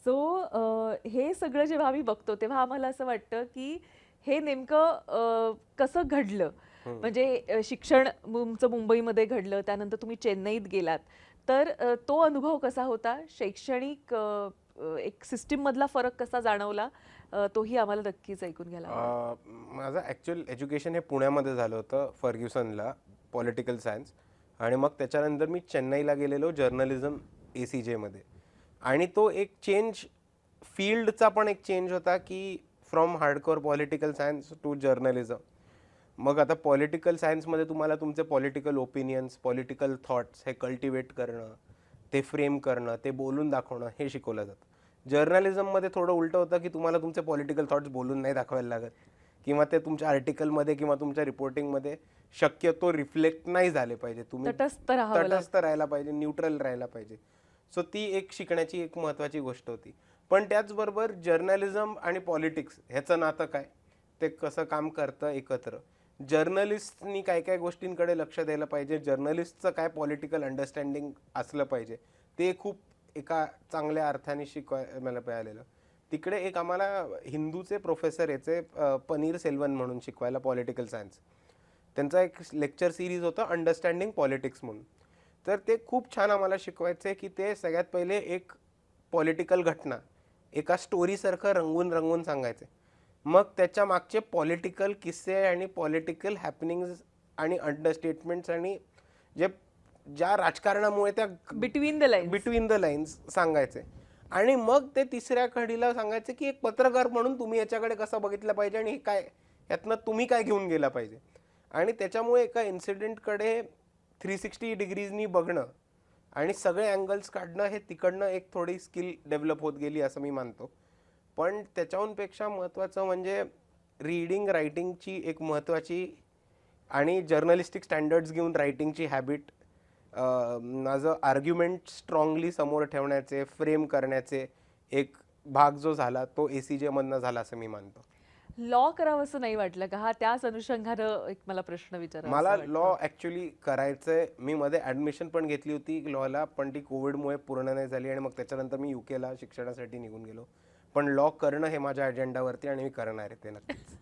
हे सगळं जेव्हा आम्ही बघतो तेव्हा आम्हाला असं वाटतं की हे नेमकं कसं घडलं. हं. म्हणजे शिक्षण तुमचं मुंबईमध्ये घडलं, त्यानंतर तुम्ही चेन्नईत गेलात. तर तो अनुभव कसा होता? शैक्षणिक एक सिस्टीममधला फरक कसा जाणवला? तोही आम्हाला नक्कीच ऐकून घ्यायला आवडेल. माझं ॲक्च्युअल एज्युकेशन हे पुण्यामध्ये झालं होतं फर्ग्युसनला, पॉलिटिकल सायन्स. आणि मग त्याच्यानंतर मी चेन्नईला गेलेलो जर्नलिझम ACJमध्ये. आणि तो एक चेंज, फील्डचा पण एक चेंज होता की from hardcore political science to journalism. मग आता पॉलिटिकल सायन्समध्ये तुम्हाला तुमचे पॉलिटिकल ओपिनियन्स, पॉलिटिकल थॉट्स हे कल्टिवेट करणं, ते फ्रेम करणं, ते बोलून दाखवणं हे शिकवलं जातं. जर्नलिझममध्ये थोडं उलटं होतं की तुम्हाला तुमचे पॉलिटिकल थॉट्स बोलून नाही दाखवायला लागत, किंवा ते तुमच्या आर्टिकलमध्ये किंवा तुमच्या रिपोर्टिंगमध्ये शक्यतो रिफ्लेक्ट नाही झाले पाहिजे. तुम्ही तटस्थ राहावं तटस्थ राहायला पाहिजे, न्यूट्रल राहायला पाहिजे. सो ती एक शिकण्याची एक महत्त्वाची गोष्ट होती. पण त्याचबरोबर जर्नलिझम आणि पॉलिटिक्स ह्याचं नातं काय, ते कसं काम करतं एकत्र. जर्नलिस्टनी काय काय गोष्टींकडे लक्ष द्यायला पाहिजे, जर्नलिस्टचं काय पॉलिटिकल अंडरस्टँडिंग असलं पाहिजे, ते खूप एका चांगल्या अर्थाने मला मिळालेलं. तिकडे एक आम्हाला हिंदूचे प्रोफेसर याचे पनीर सेल्वन म्हणून शिकवायला पॉलिटिकल सायन्स. त्यांचा एक लेक्चर सिरीज होतं अंडरस्टँडिंग पॉलिटिक्स म्हणून. तर ते खूप छान आम्हाला शिकवायचे की ते सगळ्यात पहिले एक पॉलिटिकल घटना एका स्टोरीसारखं रंगवून रंगवून सांगायचे. मग त्याच्या मागचे पॉलिटिकल किस्से आणि पॉलिटिकल हॅपनिंग्स आणि अंडरस्टेटमेंट्स आणि जे ज्या राजकारणामुळे त्या between the lines. Between the lines सांगायचे. आणि मग ते तिसऱ्या कढीला सांगायचे की एक पत्रकार म्हणून तुम्ही याच्याकडे कसं बघितलं पाहिजे आणि काय यातनं तुम्ही काय घेऊन गेला पाहिजे. आणि त्याच्यामुळे एका इन्सिडेंटकडे 360 डिग्रीजनी बघणं आणि सगळे अँगल्स काढणं हे तिकडनं एक थोडी स्किल डेव्हलप होत गेली असं मी मानतो. पण त्याच्याहूनपेक्षा महत्त्वाचं म्हणजे रीडिंग रायटिंगची एक महत्त्वाची आणि जर्नलिस्टिक स्टँडर्ड्स घेऊन रायटिंगची हॅबिट, माझं आर्ग्युमेंट स्ट्रॉंगली समोर ठेवण्याचे, फ्रेम करण्याचे एक भाग जो झाला तो ACJमधनं झाला असं मी मानतो. लॉ करावं असं नाही वाटलं का? हा त्याच अनुषंगानं एक मला प्रश्न मला विचारावासा लॉ वाटतो. ॲक्च्युली करायचंय. मी मध्ये ॲडमिशन पण घेतली होती लॉला, पण ती कोविडमुळे पूर्ण नाही झाली आणि मग त्याच्यानंतर मी UKला शिक्षणासाठी निघून गेलो. पण लॉ करणं हे माझ्या अजेंडावरती आणि मी करणार आहे ते नक्कीच.